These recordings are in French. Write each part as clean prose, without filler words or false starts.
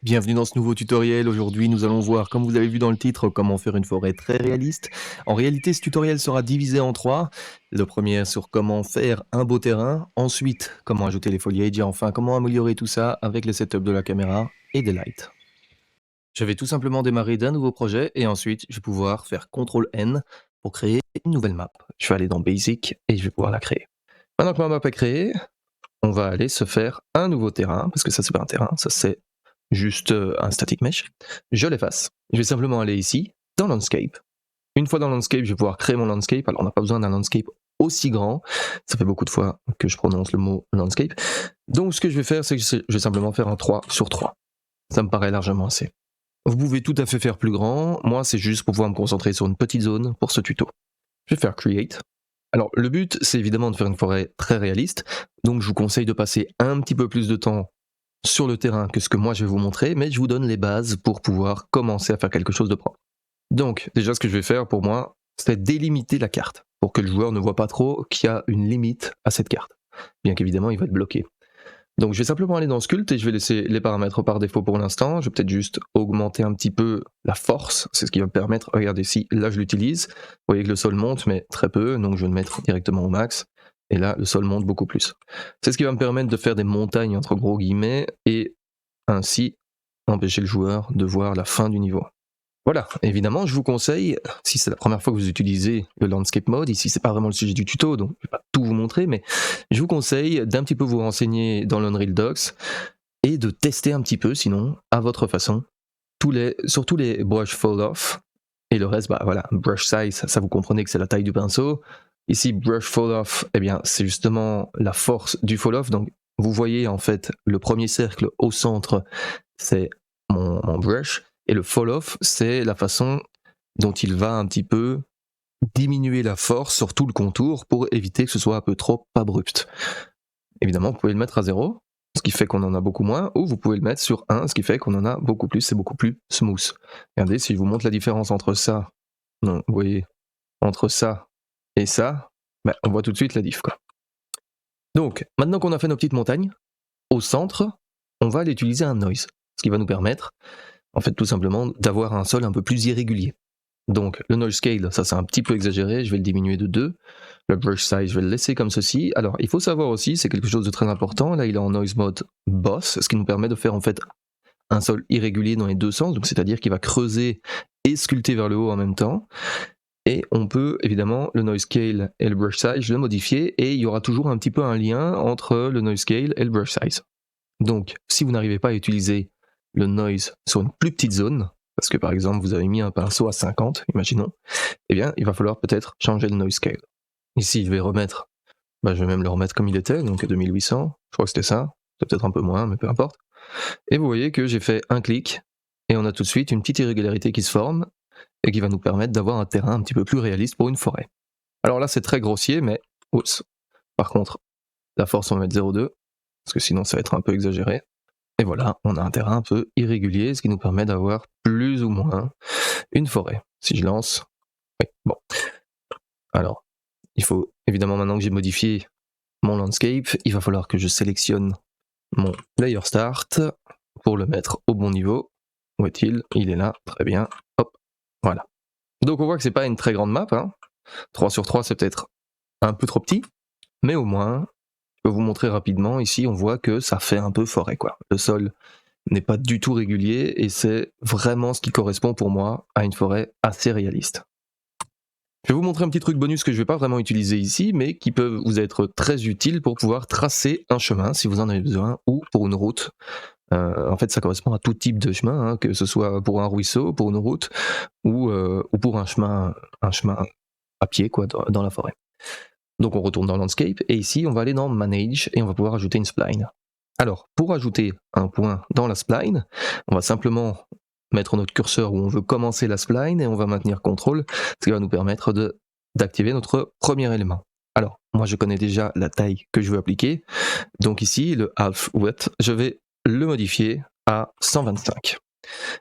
Bienvenue dans ce nouveau tutoriel. Aujourd'hui, nous allons voir, comme vous avez vu dans le titre, comment faire une forêt très réaliste. En réalité, ce tutoriel sera divisé en trois. Le premier sur comment faire un beau terrain, ensuite comment ajouter les foliages et enfin comment améliorer tout ça avec le setup de la caméra et des lights. Je vais tout simplement démarrer d'un nouveau projet et ensuite je vais pouvoir faire CTRL-N pour créer une nouvelle map. Je vais aller dans Basic et je vais pouvoir la créer. Maintenant que ma map est créée, on va aller se faire un nouveau terrain, parce que ça c'est pas un terrain, ça c'est juste un static mesh. Je l'efface. Je vais simplement aller ici, dans Landscape. Une fois dans Landscape, je vais pouvoir créer mon landscape. Alors on n'a pas besoin d'un landscape aussi grand, ça fait beaucoup de fois que je prononce le mot landscape. Donc ce que je vais faire, c'est que je vais simplement faire un 3 sur 3. Ça me paraît largement assez. Vous pouvez tout à fait faire plus grand, moi c'est juste pour pouvoir me concentrer sur une petite zone pour ce tuto. Je vais faire Create. Alors le but c'est évidemment de faire une forêt très réaliste, donc je vous conseille de passer un petit peu plus de temps sur le terrain que ce que moi je vais vous montrer, mais je vous donne les bases pour pouvoir commencer à faire quelque chose de propre. Donc déjà ce que je vais faire pour moi, c'est délimiter la carte, pour que le joueur ne voit pas trop qu'il y a une limite à cette carte, bien qu'évidemment il va être bloqué. Donc je vais simplement aller dans Sculpt et je vais laisser les paramètres par défaut pour l'instant. Je vais peut-être juste augmenter un petit peu la force, c'est ce qui va me permettre, regardez ici, là je l'utilise, vous voyez que le sol monte mais très peu, donc je vais le mettre directement au max, et là le sol monte beaucoup plus. C'est ce qui va me permettre de faire des montagnes entre gros guillemets, et ainsi empêcher le joueur de voir la fin du niveau. Voilà, évidemment, je vous conseille, si c'est la première fois que vous utilisez le Landscape Mode, ici c'est pas vraiment le sujet du tuto, donc je vais pas tout vous montrer, mais je vous conseille d'un petit peu vous renseigner dans l'Unreal Docs et de tester un petit peu, sinon, à votre façon, surtout les brush fall off, et le reste, bah voilà, brush size, ça vous comprenez que c'est la taille du pinceau. Ici, brush fall off, eh bien, c'est justement la force du fall off, donc vous voyez en fait le premier cercle au centre, c'est mon brush, et le fall off, c'est la façon dont il va un petit peu diminuer la force sur tout le contour pour éviter que ce soit un peu trop abrupt. Évidemment, vous pouvez le mettre à 0, ce qui fait qu'on en a beaucoup moins, ou vous pouvez le mettre sur 1, ce qui fait qu'on en a beaucoup plus, c'est beaucoup plus smooth. Regardez, si je vous montre la différence entre ça, non, vous voyez, entre ça et ça, ben, on voit tout de suite la diff, quoi. Donc, maintenant qu'on a fait nos petites montagnes, au centre, on va aller utiliser un noise, ce qui va nous permettre en fait tout simplement d'avoir un sol un peu plus irrégulier. Donc le noise scale, ça c'est un petit peu exagéré, je vais le diminuer de 2. Le brush size, je vais le laisser comme ceci. Alors il faut savoir aussi, c'est quelque chose de très important, là il est en noise mode boss, ce qui nous permet de faire en fait un sol irrégulier dans les deux sens, donc c'est-à-dire qu'il va creuser et sculpter vers le haut en même temps. Et on peut évidemment le noise scale et le brush size le modifier, et il y aura toujours un petit peu un lien entre le noise scale et le brush size. Donc si vous n'arrivez pas à utiliser le noise sur une plus petite zone, parce que par exemple vous avez mis un pinceau à 50, imaginons, eh bien il va falloir peut-être changer le noise scale. Ici je vais remettre, je vais même le remettre comme il était, donc à 2800, je crois que c'était ça, c'est peut-être un peu moins, mais peu importe. Et vous voyez que j'ai fait un clic, et on a tout de suite une petite irrégularité qui se forme, et qui va nous permettre d'avoir un terrain un petit peu plus réaliste pour une forêt. Alors là c'est très grossier, mais oups, par contre, la force on va mettre 0,2, parce que sinon ça va être un peu exagéré. Et voilà, on a un terrain un peu irrégulier, ce qui nous permet d'avoir plus ou moins une forêt. Si je lance, oui, bon. Alors, il faut évidemment maintenant que j'ai modifié mon landscape, il va falloir que je sélectionne mon layer start pour le mettre au bon niveau. Où est-il? Il est là, très bien. Hop, voilà. Donc on voit que c'est pas une très grande map, hein. 3 sur 3 c'est peut-être un peu trop petit, mais au moins, je peux vous montrer rapidement, ici on voit que ça fait un peu forêt, quoi. Le sol n'est pas du tout régulier, et c'est vraiment ce qui correspond pour moi à une forêt assez réaliste. Je vais vous montrer un petit truc bonus que je ne vais pas vraiment utiliser ici, mais qui peut vous être très utile pour pouvoir tracer un chemin si vous en avez besoin, ou pour une route. En fait ça correspond à tout type de chemin, hein, que ce soit pour un ruisseau, pour une route, ou pour un chemin à pied, quoi, dans la forêt. Donc on retourne dans Landscape, et ici on va aller dans Manage, et on va pouvoir ajouter une spline. Alors, pour ajouter un point dans la spline, on va simplement mettre notre curseur où on veut commencer la spline, et on va maintenir CTRL, ce qui va nous permettre d'activer notre premier élément. Alors, moi je connais déjà la taille que je veux appliquer, donc ici, le half width, je vais le modifier à 125.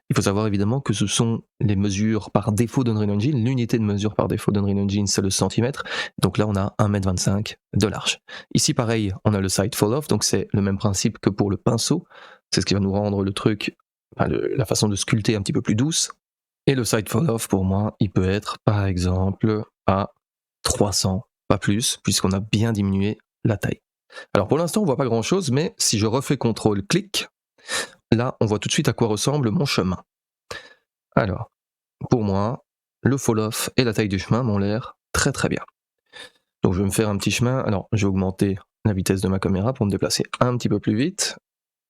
Il faut savoir évidemment que ce sont les mesures par défaut d'Unreal Engine. L'unité de mesure par défaut d'Unreal Engine, c'est le centimètre. Donc là, on a 1,25 m de large. Ici, pareil, on a le side fall off, donc c'est le même principe que pour le pinceau. C'est ce qui va nous rendre le truc la façon de sculpter un petit peu plus douce. Et le side fall off, pour moi, il peut être par exemple à 300, pas plus, puisqu'on a bien diminué la taille. Alors pour l'instant, on voit pas grand chose, mais si je refais CTRL-clic, là, on voit tout de suite à quoi ressemble mon chemin. Alors, pour moi, le fall off et la taille du chemin m'ont l'air très très bien. Donc je vais me faire un petit chemin. Alors, je vais augmenter la vitesse de ma caméra pour me déplacer un petit peu plus vite.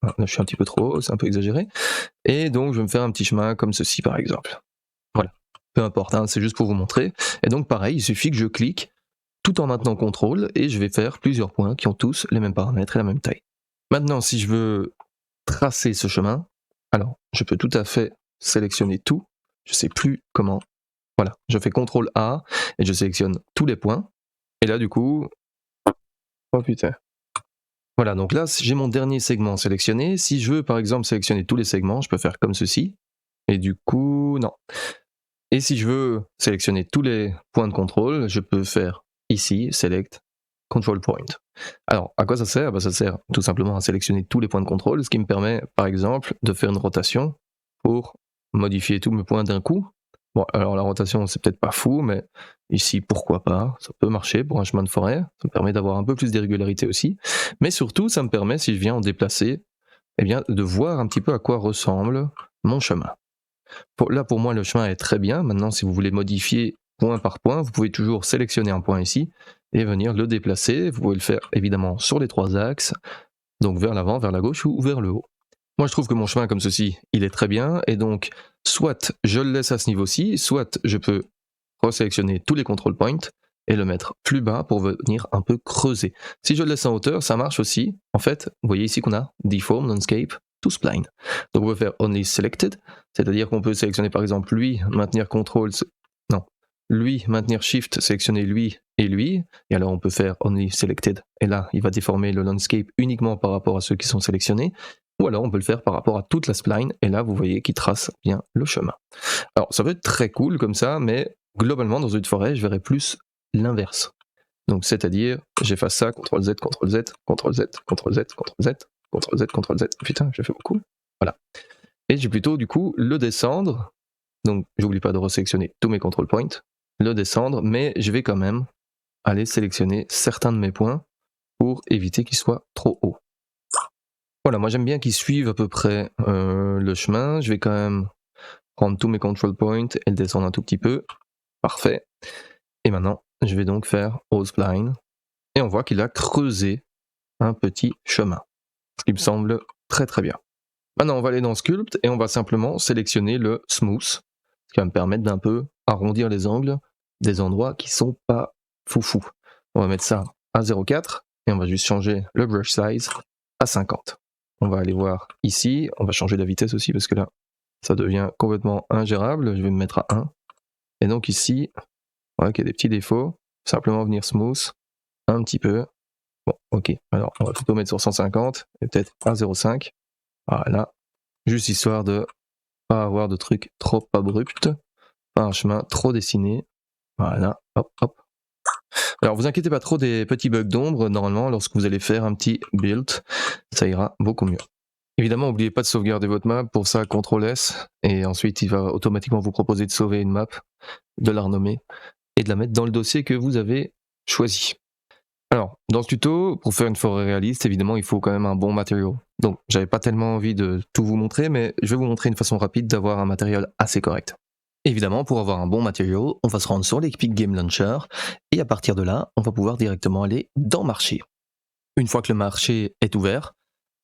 Là, je suis un petit peu trop haut, c'est un peu exagéré. Et donc, je vais me faire un petit chemin comme ceci, par exemple. Voilà. Peu importe, hein, c'est juste pour vous montrer. Et donc, pareil, il suffit que je clique tout en maintenant CTRL et je vais faire plusieurs points qui ont tous les mêmes paramètres et la même taille. Maintenant, si je veux tracer ce chemin, alors, je peux tout à fait sélectionner tout. Je sais plus comment. Voilà, je fais CTRL A et je sélectionne tous les points. Et là, du coup, oh putain. Voilà, donc là, j'ai mon dernier segment sélectionné. Si je veux, par exemple, sélectionner tous les segments, je peux faire comme ceci. Et du coup, non. Et si je veux sélectionner tous les points de contrôle, je peux faire ici, Select, Control Point. Alors, à quoi ça sert? Ça sert tout simplement à sélectionner tous les points de contrôle, ce qui me permet, par exemple, de faire une rotation pour modifier tous mes points d'un coup. Bon, alors la rotation, c'est peut-être pas fou, mais ici, pourquoi pas? Ça peut marcher pour un chemin de forêt. Ça me permet d'avoir un peu plus d'irrégularité aussi. Mais surtout, ça me permet, si je viens en déplacer, eh bien, de voir un petit peu à quoi ressemble mon chemin. Là, pour moi, le chemin est très bien. Maintenant, si vous voulez modifier point par point, vous pouvez toujours sélectionner un point ici et venir le déplacer. Vous pouvez le faire évidemment sur les trois axes, donc vers l'avant, vers la gauche ou vers le haut. Moi, je trouve que mon chemin comme ceci, il est très bien, et donc, soit je le laisse à ce niveau-ci, soit je peux resélectionner tous les control points et le mettre plus bas pour venir un peu creuser. Si je le laisse en hauteur, ça marche aussi. En fait, vous voyez ici qu'on a Deform, Landscape, to Spline. Donc on peut faire Only Selected, c'est-à-dire qu'on peut sélectionner par exemple lui, maintenir CTRL, non, lui, maintenir Shift, sélectionner lui, et alors on peut faire Only Selected, et là il va déformer le landscape uniquement par rapport à ceux qui sont sélectionnés, ou alors on peut le faire par rapport à toute la spline, et là vous voyez qu'il trace bien le chemin. Alors ça peut être très cool comme ça, mais globalement dans une forêt je verrais plus l'inverse. Donc c'est-à-dire, j'efface ça, CTRL Z, CTRL Z, CTRL Z, CTRL Z, CTRL Z, CTRL Z, CTRL Z, putain j'ai fait beaucoup, voilà. Et j'ai plutôt du coup le descendre, donc j'oublie pas de resélectionner tous mes control points, le descendre, mais je vais quand même aller sélectionner certains de mes points pour éviter qu'ils soient trop hauts. Voilà, moi j'aime bien qu'ils suivent à peu près le chemin, je vais quand même prendre tous mes control points et le descendre un tout petit peu, parfait. Et maintenant, je vais donc faire All Spline, et on voit qu'il a creusé un petit chemin, ce qui me semble très très bien. Maintenant, on va aller dans Sculpt et on va simplement sélectionner le Smooth, ce qui va me permettre d'un peu arrondir les angles des endroits qui sont pas foufou. On va mettre ça à 0,4 et on va juste changer le brush size à 50. On va aller voir ici, on va changer la vitesse aussi parce que là, ça devient complètement ingérable. Je vais me mettre à 1. Et donc ici, on voit qu'il y a des petits défauts. Simplement venir smooth un petit peu. Bon, ok. Alors, on va plutôt mettre sur 150 et peut-être à 0,5. Voilà. Juste histoire de pas avoir de trucs trop abrupts, pas un chemin trop dessiné. Voilà, hop, hop. Alors vous inquiétez pas trop des petits bugs d'ombre, normalement lorsque vous allez faire un petit build, ça ira beaucoup mieux. Évidemment, n'oubliez pas de sauvegarder votre map, pour ça CTRL S, et ensuite il va automatiquement vous proposer de sauver une map, de la renommer, et de la mettre dans le dossier que vous avez choisi. Alors, dans ce tuto, pour faire une forêt réaliste, évidemment, il faut quand même un bon matériau. Donc, j'avais pas tellement envie de tout vous montrer, mais je vais vous montrer une façon rapide d'avoir un matériel assez correct. Évidemment, pour avoir un bon matériau, on va se rendre sur l'Epic Game Launcher, et à partir de là, on va pouvoir directement aller dans Marché. Une fois que le marché est ouvert,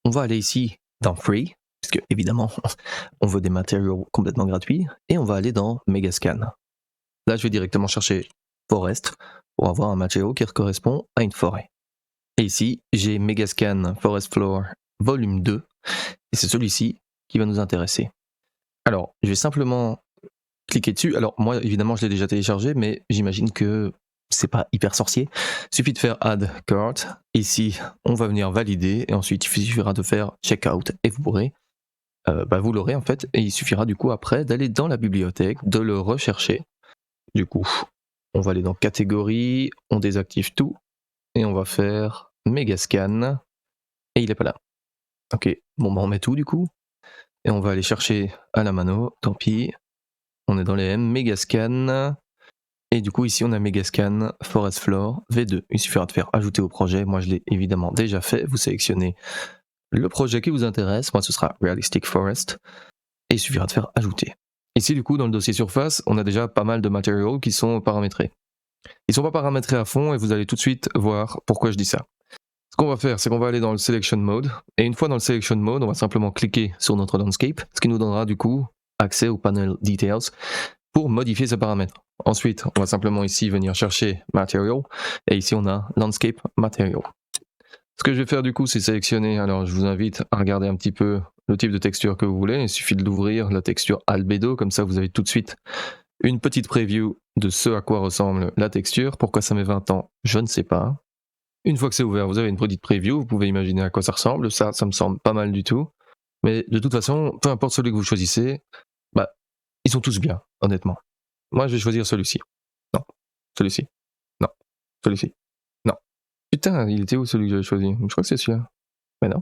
on va aller ici dans Free, puisque évidemment, on veut des matériaux complètement gratuits, et on va aller dans Megascan. Là, je vais directement chercher Forest, pour avoir un matériau qui correspond à une forêt. Et ici, j'ai Megascan Forest Floor volume 2, et c'est celui-ci qui va nous intéresser. Alors, je vais simplement cliquer dessus. Alors, moi, évidemment, je l'ai déjà téléchargé, mais j'imagine que c'est pas hyper sorcier. Il suffit de faire Add Cart. Ici, on va venir valider, et ensuite, il suffira de faire Checkout, et vous pourrez, vous l'aurez en fait, et il suffira du coup après d'aller dans la bibliothèque, de le rechercher. Du coup, on va aller dans catégorie, on désactive tout, et on va faire Megascan, et il est pas là. Ok, bon on met tout du coup. Et on va aller chercher à la mano, tant pis. On est dans les M, Megascan. Et du coup, ici, on a Megascan, Forest Floor, V2. Il suffira de faire ajouter au projet. Moi, je l'ai évidemment déjà fait. Vous sélectionnez le projet qui vous intéresse. Moi, ce sera Realistic Forest. Et il suffira de faire ajouter. Ici, du coup, dans le dossier surface, on a déjà pas mal de matériaux qui sont paramétrés. Ils ne sont pas paramétrés à fond et vous allez tout de suite voir pourquoi je dis ça. Ce qu'on va faire, c'est qu'on va aller dans le Selection Mode. Et une fois dans le Selection Mode, on va simplement cliquer sur notre landscape, ce qui nous donnera du coup accès au panel Details pour modifier ces paramètres. Ensuite, on va simplement ici venir chercher Material. Et ici, on a Landscape Material. Ce que je vais faire du coup, c'est sélectionner. Alors, je vous invite à regarder un petit peu le type de texture que vous voulez. Il suffit de l'ouvrir, la texture Albedo. Comme ça, vous avez tout de suite une petite preview de ce à quoi ressemble la texture. Pourquoi ça met 20 ans, je ne sais pas. Une fois que c'est ouvert, vous avez une petite preview. Vous pouvez imaginer à quoi ça ressemble. Ça me semble pas mal du tout. Mais de toute façon, peu importe celui que vous choisissez, bah, ils sont tous bien, honnêtement. Moi, je vais choisir celui-ci. Non. Celui-ci. Non. Celui-ci. Non. Putain, il était où celui que j'avais choisi? Je crois que c'est celui-là. Mais non.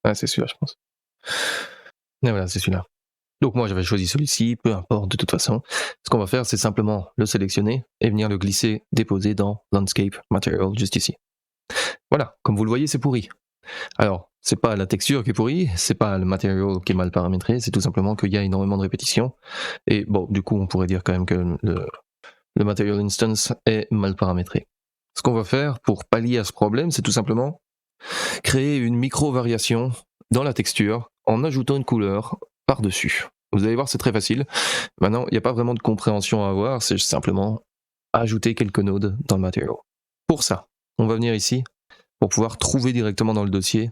Ah, c'est celui-là, je pense. Et voilà, c'est celui-là. Donc moi, j'avais choisi celui-ci, peu importe de toute façon. Ce qu'on va faire, c'est simplement le sélectionner et venir le glisser, déposer dans Landscape Material, juste ici. Voilà, comme vous le voyez, c'est pourri. Alors, c'est pas la texture qui est pourrie, c'est pas le matériau qui est mal paramétré, c'est tout simplement qu'il y a énormément de répétitions. Et bon, du coup, on pourrait dire quand même que le material instance est mal paramétré. Ce qu'on va faire pour pallier à ce problème, c'est tout simplement créer une micro-variation dans la texture en ajoutant une couleur par-dessus. Vous allez voir, c'est très facile. Maintenant, il n'y a pas vraiment de compréhension à avoir, c'est simplement ajouter quelques nodes dans le matériau. Pour ça, on va venir ici pour pouvoir trouver directement dans le dossier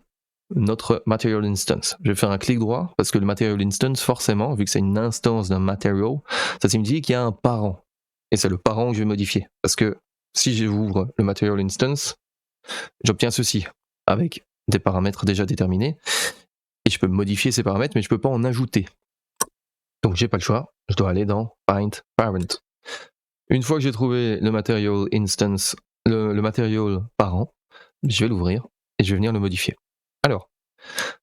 notre material instance. Je vais faire un clic droit parce que le material instance, forcément, vu que c'est une instance d'un material, ça signifie qu'il y a un parent. Et c'est le parent que je vais modifier. Parce que si j'ouvre le material instance, j'obtiens ceci avec des paramètres déjà déterminés. Et je peux modifier ces paramètres, mais je ne peux pas en ajouter. Donc j'ai pas le choix, je dois aller dans Find Parent. Une fois que j'ai trouvé le material instance, le material parent, je vais l'ouvrir et je vais venir le modifier. Alors,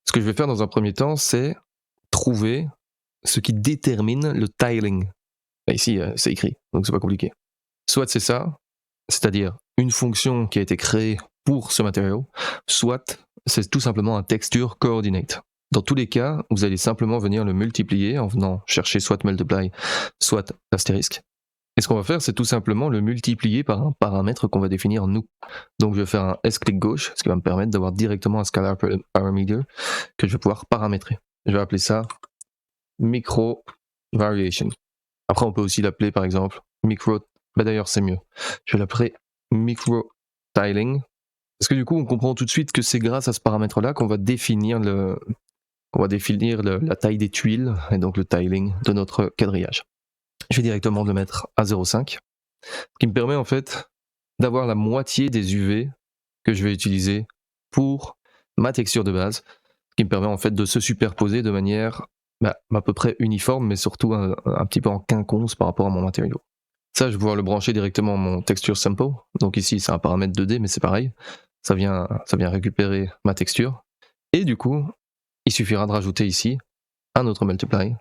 ce que je vais faire dans un premier temps, c'est trouver ce qui détermine le tiling. Bah ici, c'est écrit, donc c'est pas compliqué. Soit c'est ça, c'est-à-dire une fonction qui a été créée pour ce matériau, soit c'est tout simplement un texture coordinate. Dans tous les cas, vous allez simplement venir le multiplier en venant chercher soit multiply, soit l'astérisque. Et ce qu'on va faire, c'est tout simplement le multiplier par un paramètre qu'on va définir nous. Donc je vais faire un S-clic gauche, ce qui va me permettre d'avoir directement un scalar parameter que je vais pouvoir paramétrer. Je vais appeler ça micro variation. Après, on peut aussi l'appeler par exemple micro. Bah d'ailleurs, c'est mieux. Je vais l'appeler micro tiling. Parce que du coup, on comprend tout de suite que c'est grâce à ce paramètre-là qu'on va définir la taille des tuiles et donc le tiling de notre quadrillage. Je vais directement le mettre à 0,5, ce qui me permet en fait d'avoir la moitié des UV que je vais utiliser pour ma texture de base, ce qui me permet en fait de se superposer de manière à peu près uniforme, mais surtout un petit peu en quinconce par rapport à mon matériau. Ça, je vais pouvoir le brancher directement à mon texture sample. Donc ici, c'est un paramètre 2D, mais c'est pareil. Ça vient récupérer ma texture. Et du coup, il suffira de rajouter ici un autre multiply,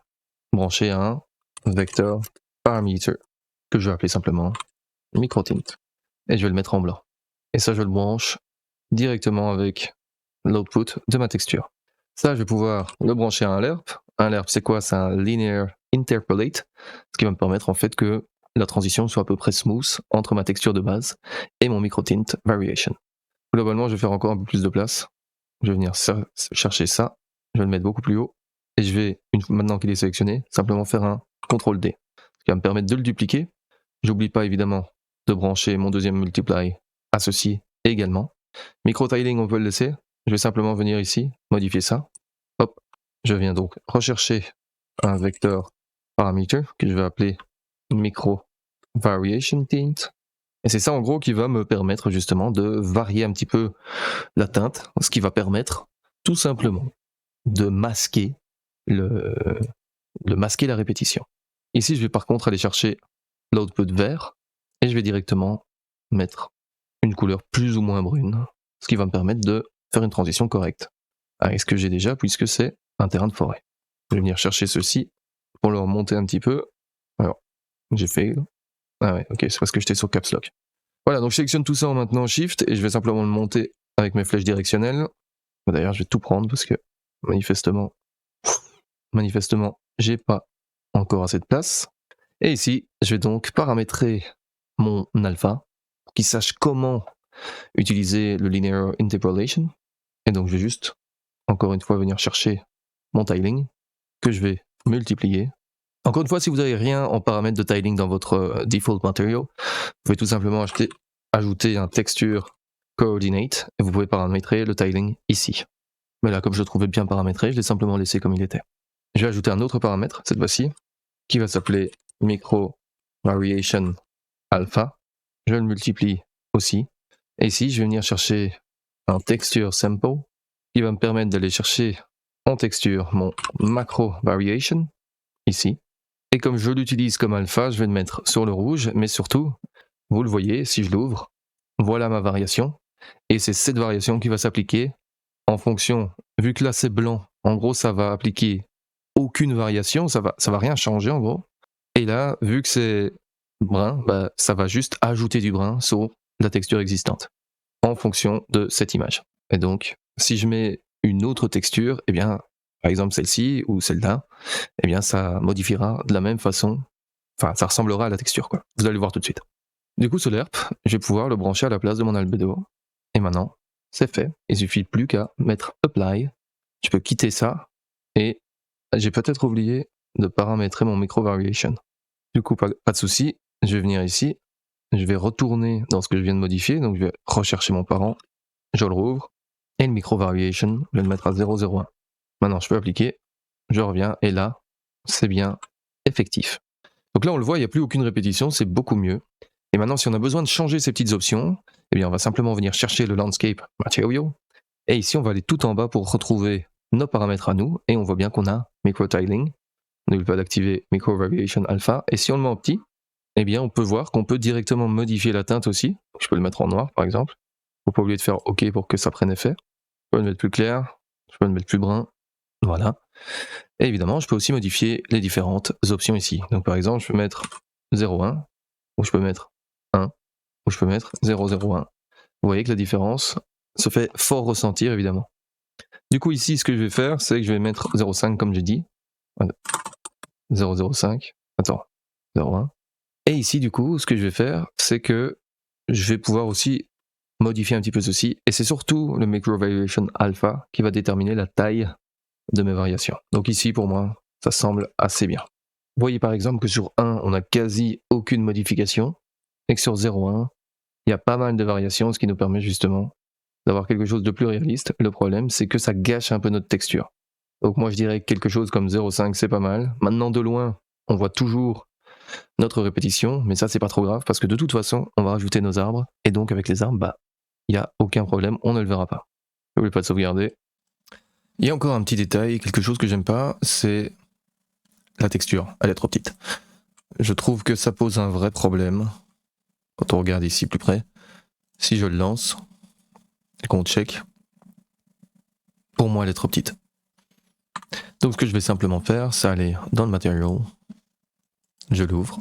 branché à un vector parameter, que je vais appeler simplement microtint. Et je vais le mettre en blanc. Et ça, je le branche directement avec l'output de ma texture. Ça, je vais pouvoir le brancher à un lerp. Un lerp, c'est quoi? C'est un linear interpolate, ce qui va me permettre en fait que la transition soit à peu près smooth entre ma texture de base et mon microtint variation. Globalement, je vais faire encore un peu plus de place. Je vais venir chercher ça, je vais le mettre beaucoup plus haut, et je vais, maintenant qu'il est sélectionné, simplement faire un CTRL-D, ce qui va me permettre de le dupliquer. J'oublie pas évidemment de brancher mon deuxième multiply à ceci également. Micro-tiling, on peut le laisser. Je vais simplement venir ici, modifier ça. Hop, je viens donc rechercher un vecteur parameter que je vais appeler micro variation tint. Et c'est ça en gros qui va me permettre justement de varier un petit peu la teinte, ce qui va permettre tout simplement de masquer masquer la répétition. Ici, je vais par contre aller chercher l'output vert et je vais directement mettre une couleur plus ou moins brune, ce qui va me permettre de faire une transition correcte avec ce que j'ai déjà puisque c'est un terrain de forêt. Je vais venir chercher ceci pour le remonter un petit peu. Alors, j'ai fait... Ah ouais, ok, c'est parce que j'étais sur Caps Lock. Voilà, donc je sélectionne tout ça en maintenant Shift et je vais simplement le monter avec mes flèches directionnelles. D'ailleurs, je vais tout prendre parce que manifestement, j'ai pas encore assez de place. Et ici, je vais donc paramétrer mon alpha pour qu'il sache comment utiliser le linear interpolation. Et donc, je vais juste, encore une fois, venir chercher mon tiling que je vais multiplier. Encore une fois, si vous n'avez rien en paramètre de tiling dans votre default material, vous pouvez tout simplement ajouter un texture coordinate et vous pouvez paramétrer le tiling ici. Mais là, comme je le trouvais bien paramétré, je l'ai simplement laissé comme il était. Je vais ajouter un autre paramètre, cette fois-ci, qui va s'appeler micro variation alpha. Je le multiplie aussi. Et ici, je vais venir chercher un texture sample qui va me permettre d'aller chercher en texture mon macro variation, ici. Et comme je l'utilise comme alpha, je vais le mettre sur le rouge, mais surtout, vous le voyez, si je l'ouvre, voilà ma variation. Et c'est cette variation qui va s'appliquer en fonction, vu que là c'est blanc, en gros ça va appliquer aucune variation, ça va rien changer en gros. Et là, vu que c'est brun, bah, ça va juste ajouter du brun sur la texture existante, en fonction de cette image. Et donc, si je mets une autre texture, eh bien, par exemple celle-ci ou celle-là, eh bien ça modifiera de la même façon, enfin ça ressemblera à la texture quoi. Vous allez le voir tout de suite. Du coup ce lerp, je vais pouvoir le brancher à la place de mon albedo. Et maintenant, c'est fait. Il suffit plus qu'à mettre apply. Je peux quitter ça et j'ai peut-être oublié de paramétrer mon micro variation. Du coup, pas de souci. Je vais venir ici. Je vais retourner dans ce que je viens de modifier. Donc, je vais rechercher mon parent. Je le rouvre. Et le micro variation, je vais le mettre à 0,01. Maintenant, je peux appliquer. Je reviens. Et là, c'est bien effectif. Donc là, on le voit, il n'y a plus aucune répétition. C'est beaucoup mieux. Et maintenant, si on a besoin de changer ces petites options, eh bien, on va simplement venir chercher le Landscape Material. Et ici, on va aller tout en bas pour retrouver nos paramètres à nous. Et on voit bien qu'on a Micro Tiling. On n'oublie pas d'activer Micro Variation Alpha. Et si on le met en petit, eh bien, on peut voir qu'on peut directement modifier la teinte aussi. Je peux le mettre en noir, par exemple. Il ne faut pas oublier de faire OK pour que ça prenne effet. Je peux le mettre plus clair. Je peux le mettre plus brun. Voilà. Et évidemment, je peux aussi modifier les différentes options ici. Donc, par exemple, je peux mettre 0,1 ou je peux mettre 1 ou je peux mettre 0,01. Vous voyez que la différence se fait fort ressentir, évidemment. Du coup, ici, ce que je vais faire, c'est que je vais mettre 0,5 comme j'ai dit. 0,05. Attends. 0,1. Et ici, du coup, ce que je vais faire, c'est que je vais pouvoir aussi modifier un petit peu ceci. Et c'est surtout le Micro Variation Alpha qui va déterminer la taille de mes variations. Donc ici, pour moi, ça semble assez bien. Vous voyez par exemple que sur 1, on n'a quasi aucune modification. Et que sur 0,1, il y a pas mal de variations, ce qui nous permet justement d'avoir quelque chose de plus réaliste. Le problème, c'est que ça gâche un peu notre texture. Donc moi, je dirais que quelque chose comme 0,5, c'est pas mal. Maintenant, de loin, on voit toujours notre répétition, mais ça, c'est pas trop grave, parce que de toute façon, on va rajouter nos arbres, et donc avec les arbres, bah, il n'y a aucun problème, on ne le verra pas. N'oubliez pas de sauvegarder. Il y a encore un petit détail, quelque chose que j'aime pas, c'est la texture. Elle est trop petite. Je trouve que ça pose un vrai problème. Quand on regarde ici plus près, si je le lance et qu'on check, pour moi elle est trop petite. Donc ce que je vais simplement faire, c'est aller dans le Material, je l'ouvre,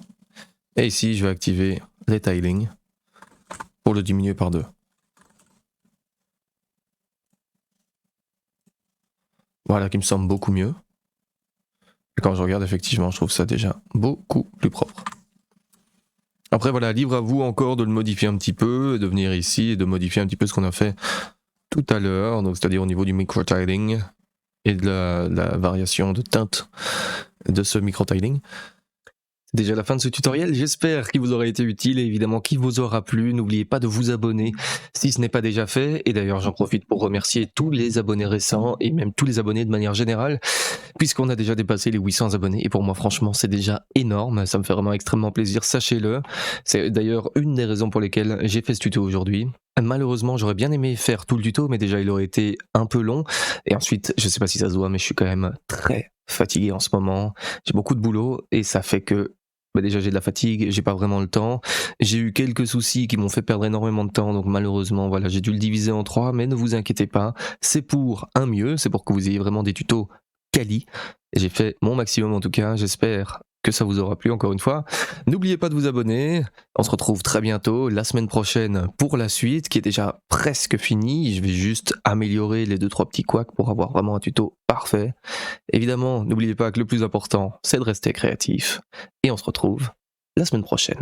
et ici je vais activer les tiling pour le diminuer par 2. Voilà qui me semble beaucoup mieux. Et quand je regarde effectivement, je trouve ça déjà beaucoup plus propre. Après voilà, libre à vous encore de le modifier un petit peu, de venir ici et de modifier un petit peu ce qu'on a fait tout à l'heure, donc c'est-à-dire au niveau du micro-tiling et de la variation de teinte de ce micro-tiling. C'est déjà la fin de ce tutoriel, j'espère qu'il vous aura été utile et évidemment qu'il vous aura plu. N'oubliez pas de vous abonner si ce n'est pas déjà fait. Et d'ailleurs, j'en profite pour remercier tous les abonnés récents et même tous les abonnés de manière générale, puisqu'on a déjà dépassé les 800 abonnés. Et pour moi, franchement, c'est déjà énorme. Ça me fait vraiment extrêmement plaisir, sachez-le. C'est d'ailleurs une des raisons pour lesquelles j'ai fait ce tuto aujourd'hui. Malheureusement, j'aurais bien aimé faire tout le tuto, mais déjà, il aurait été un peu long. Et ensuite, je sais pas si ça se voit, mais je suis quand même très fatigué en ce moment. J'ai beaucoup de boulot et ça fait que déjà j'ai de la fatigue, j'ai pas vraiment le temps, j'ai eu quelques soucis qui m'ont fait perdre énormément de temps, donc malheureusement voilà, j'ai dû le diviser en 3, mais ne vous inquiétez pas, c'est pour un mieux, c'est pour que vous ayez vraiment des tutos quali. Et j'ai fait mon maximum en tout cas, j'espère que ça vous aura plu encore une fois. N'oubliez pas de vous abonner, on se retrouve très bientôt, la semaine prochaine pour la suite, qui est déjà presque finie. Je vais juste améliorer les 2-3 petits couacs pour avoir vraiment un tuto parfait. Évidemment, n'oubliez pas que le plus important, c'est de rester créatif. Et on se retrouve la semaine prochaine.